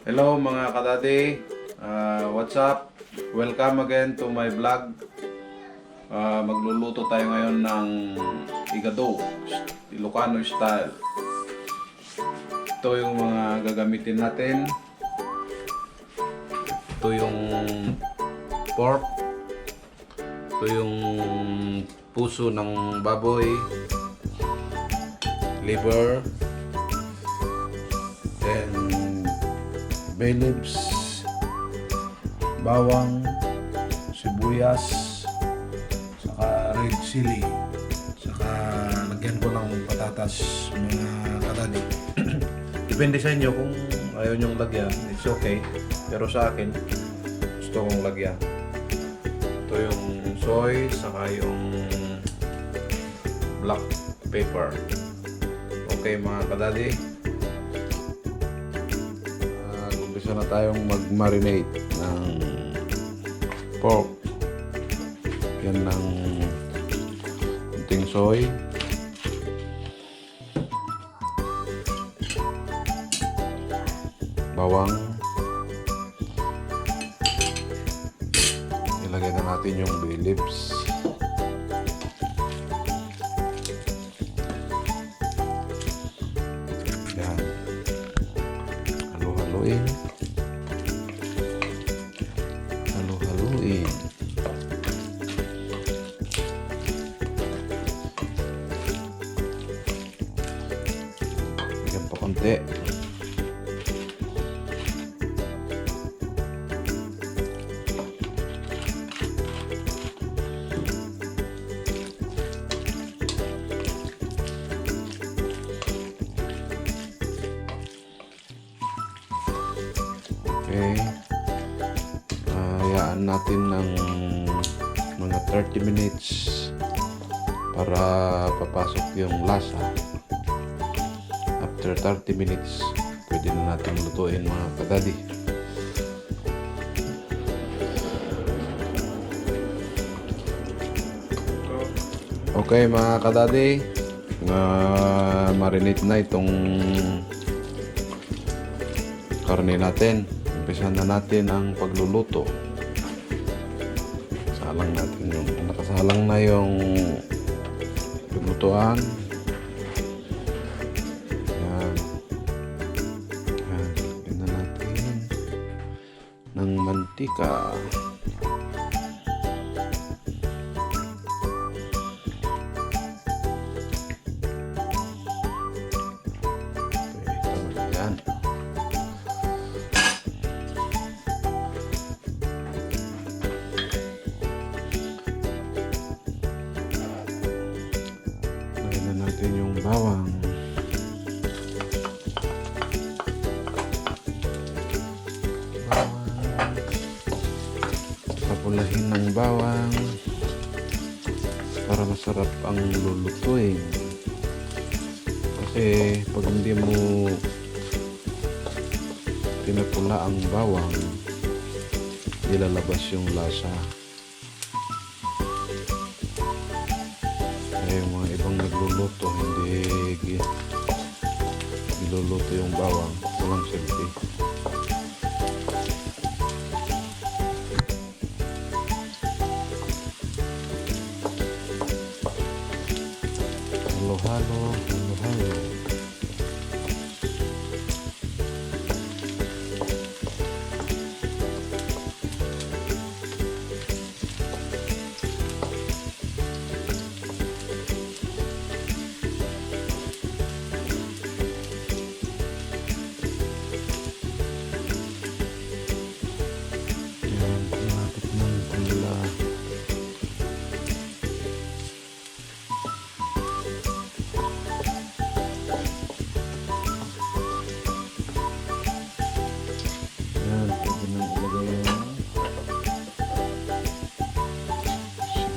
Hello mga kadadi, what's up? Welcome again to my vlog. Magluluto tayo ngayon ng igado, Ilocano style. Ito yung mga gagamitin natin. Ito yung pork. Ito yung puso ng baboy, liver, then bay leaves, bawang, sibuyas, saka red chili, saka lagyan ko ng patatas mga kadadi. Depende sa inyo kung ayaw nyong lagyan, it's okay. Pero sa akin, gusto kong lagyan. Ito yung soy, saka yung black pepper. Okay mga kadadi. Umpisa na tayong mag-marinate ng pork. Yan ng kunting soy. Bawang. Ilagay na natin yung bay leaves. Yan. Halo-haloin. Halo-haloin. Bigyan pa konti. Okay. Hayaan natin ng mga 30 minutes para papasok yung lasa. After 30 minutes, pwede na natin lutuin mga kadadi. Okay mga kadadi, marinate na itong karne natin. Umpisan na natin ang pagluluto. Salang natin yung nakasalang na yung paglutuan. Yan. Yan. Lagyan na natin ng mantika. Okay, tama na yan. Natin yung bawang. Papulahin ng bawang para masarap ang lulutuin. Kasi pag hindi mo pinapula ang bawang, ilalabas yung lasa. Yung mga ibang nagluluto hindi niluluto yung bawang, walang silbi. Halo-halo, halo-halo.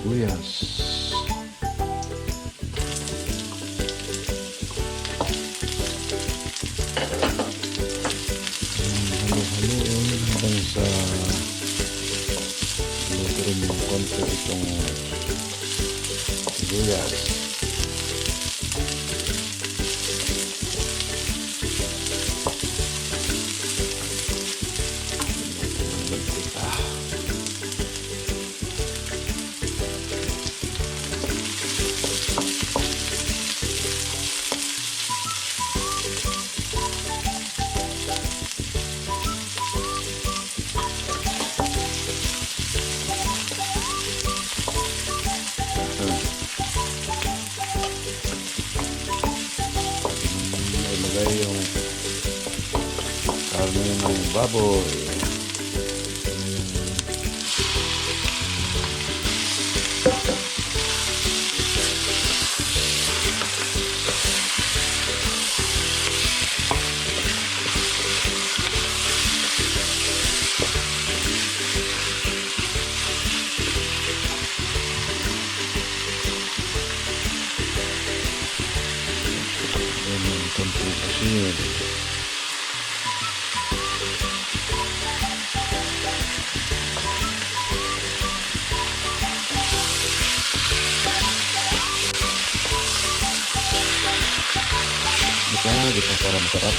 Sibuyas. Halo-haloin hanggang sa luto rin yung konti itong sibuyas. karne ng baboy. Konting asin. Kita para masarap.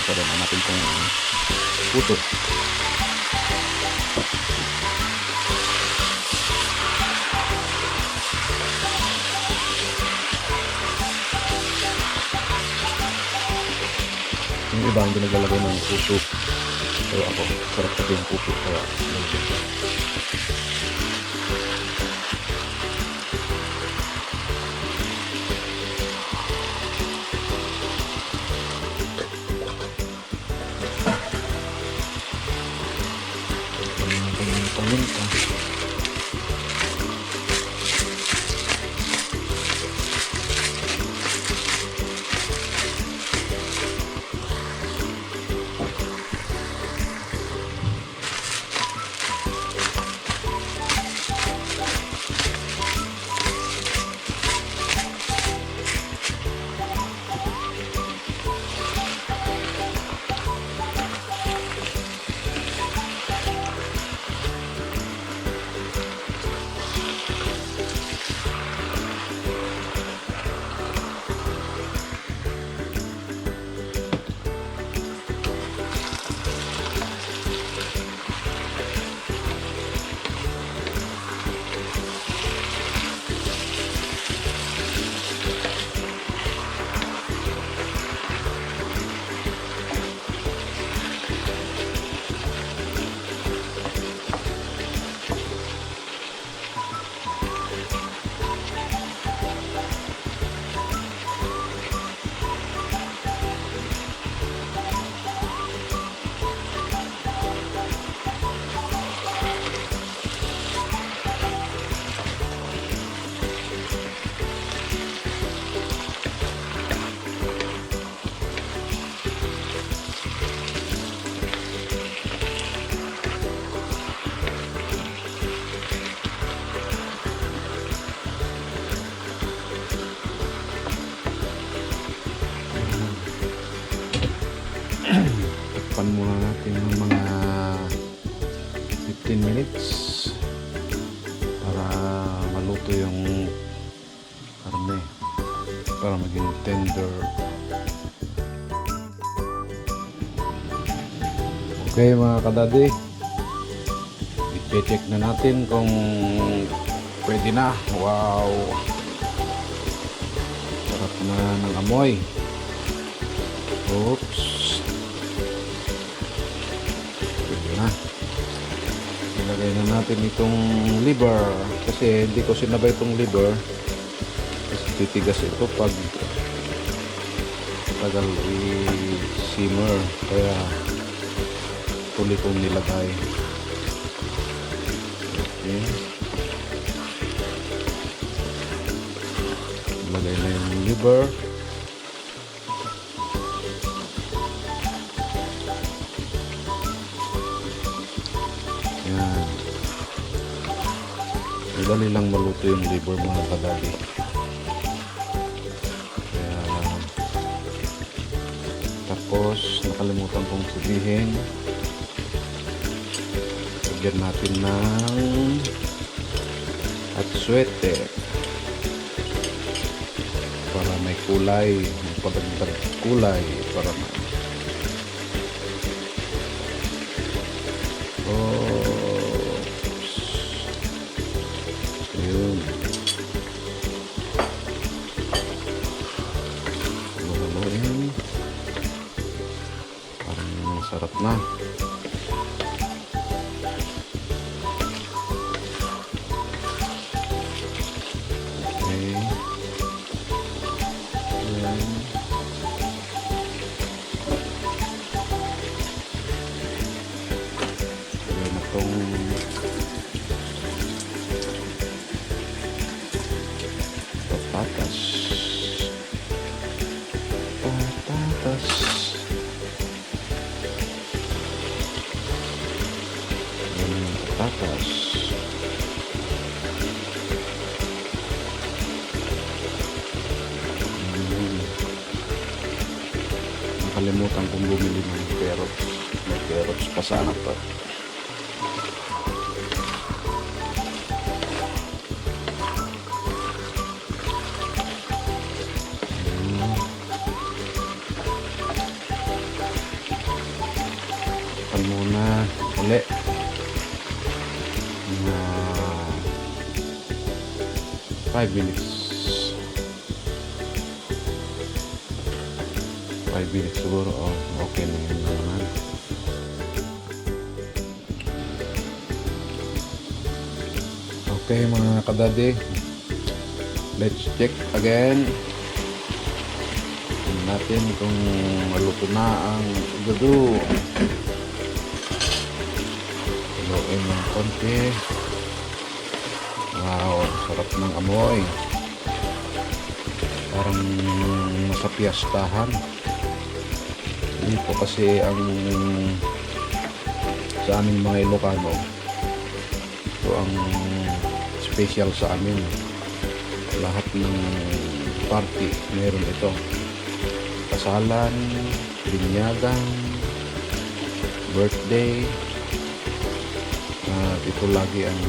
Pada natin itong puto. Yung iba hindi naglalagay ng puto. Pero ako, sarap kasi yung puto. Kaya nalagay ko. Paminta. Takpan muna natin ng mga 15 minutes para maluto yung karne, para maging tender. Okay mga kadadi, i-check na natin kung pwede na. Wow, sarap na ng amoy. Oops, pwede na. Ilagay na natin itong liver kasi hindi ko sinabay itong liver kasi titigas ito pag tagal i-simmer, kaya tuloy kong nilagay. Okay, ilagay na yung liver. Yan, madali lang maluto yung liver mga kadali. Tapos nakalimutan kong sabihin, lagyan natin ng atsuete para may may kulay, may padagdag kulay para na. Yun. Halo-haloin. Parang sarap na. Okay. Yan. Yan na itong patatas. Patatas. Yan yung patatas. Nakalimutan kong bumili ng carrots. May carrots pa sana pa. Muna uli na 5 minutes 5 minutes siguro. Okay na yun naman. Okay mga kadadi, let's check again natin kung maluto na ang igado. Haluin ng konti. Wow, sarap ng amoy. Parang nasa piyastahan. Hindi po kasi ang sa aming mga Ilocano, ito ang special sa amin. Lahat ng party meron ito. Kasalan, binyagan, birthday, at ito lagi ang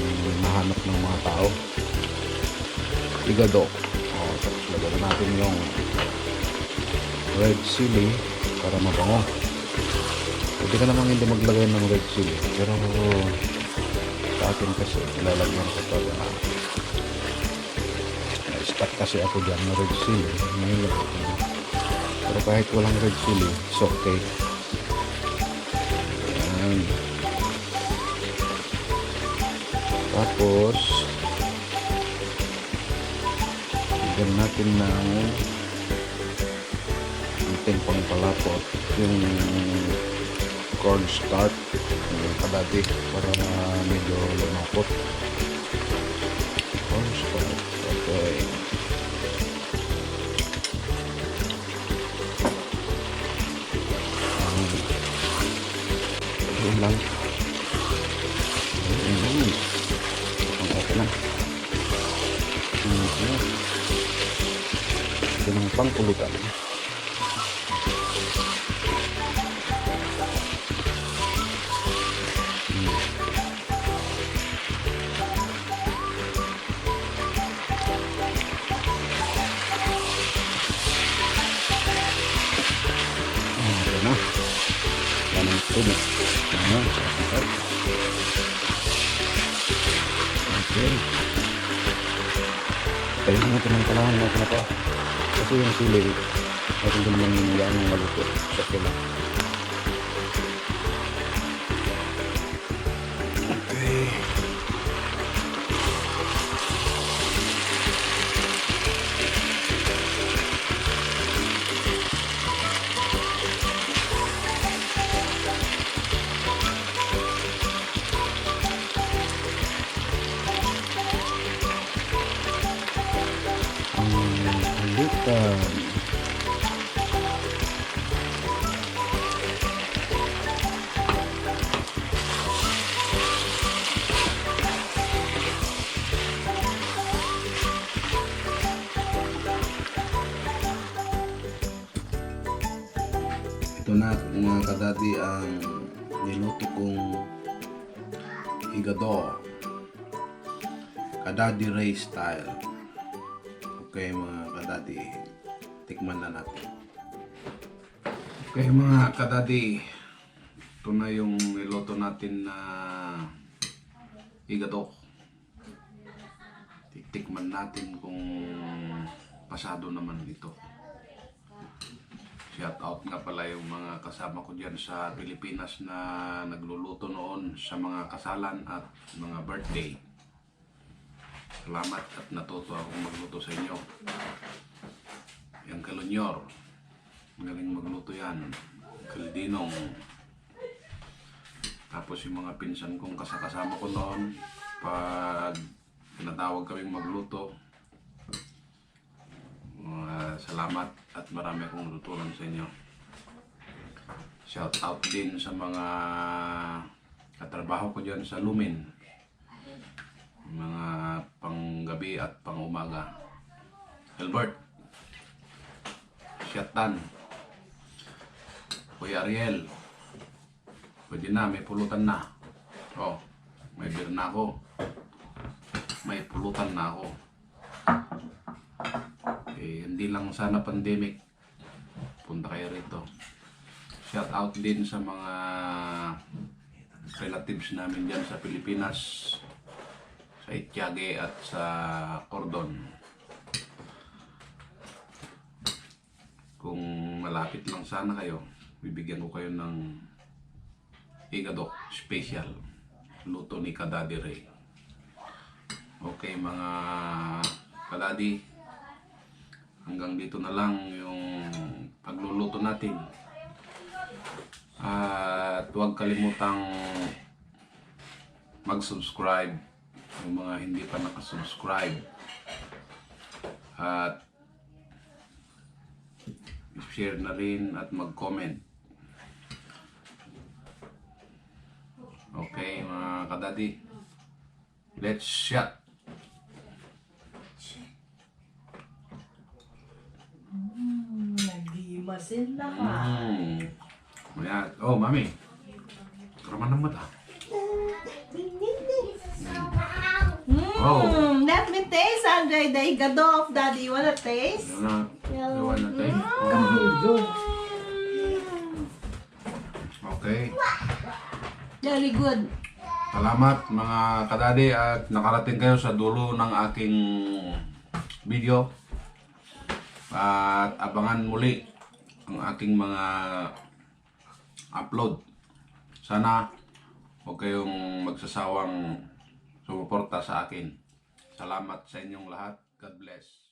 nahanap ng mga tao. Igado. Tapos lagyan natin yung red chili para mabango. Pwede ka namang hindi maglagay ng red chili, pero sa akin kasi ilalagyan ko ito na na-stuck kasi ako dyan na red chili. Nahilagay ko. Pero kahit walang red chili, it's okay. Ayan. Tapos bigyan natin ng ating pangpalapot yung cornstarch yung kadati para medyo lumapot. Cornstarch, okay. Yun lang. Okay na. Ito ng pangkulutan. Ito na. Yan ang tubig. Ayan, sarap. Okay. Tayo natin ng kalahan natin na ito. Kasi yung sili, natin din naman yan ang maluto. Okay lang. Okay. Hulutan. Ito na mga kadati ang niluto kong igado. Kadadi Ray style. Okay mga kadati. tikman na natin. Okay mga kadadi, ito na yung niluto natin na igadok. Titikman natin kung pasado naman ito. Shout out nga pala yung mga kasama ko dyan sa Pilipinas na nagluluto noon sa mga kasalan at mga birthday. Salamat at natuto akong magluto sa inyo. Yung Kalunyor, galing magluto yan. Kaldinong. Tapos yung mga pinsan kong kasama ko noon, pag tinatawag kaming magluto, salamat at marami akong natutunan sa inyo. Shout out din sa mga katrabaho ko dyan sa Lumin, mga panggabi at pangumaga. Albert, Shatan, Kuya Ariel, pwede na, may pulutan na. Oh, may beer na ako. May pulutan na ako. Hindi lang sana pandemic, punta kayo rito. Shout out din sa mga relatives namin dyan sa Pilipinas, sa Itiage at sa Cordon. Kung malapit lang sana kayo, bibigyan ko kayo ng igadok special, luto ni Kadadi Ray. Okay mga kadadi, hanggang dito na lang yung pagluluto natin. At huwag kalimutang mag-subscribe yung mga hindi pa nakasubscribe. At share na rin at mag-comment. Okay mga kadadi, let's shot! Naghimasin lahat. Ayan. Oh, mami. Karaman ng mata. Oh. Let me taste, Andre, the higado of Daddy. You wanna taste? Yun na. Gawa natin. Okay. Very good. Salamat mga kadadi at nakarating kayo sa dulo ng aking video. At abangan muli ang aking mga upload. Sana huwag kayong magsasawang sumuporta sa akin. Salamat sa inyong lahat. God bless.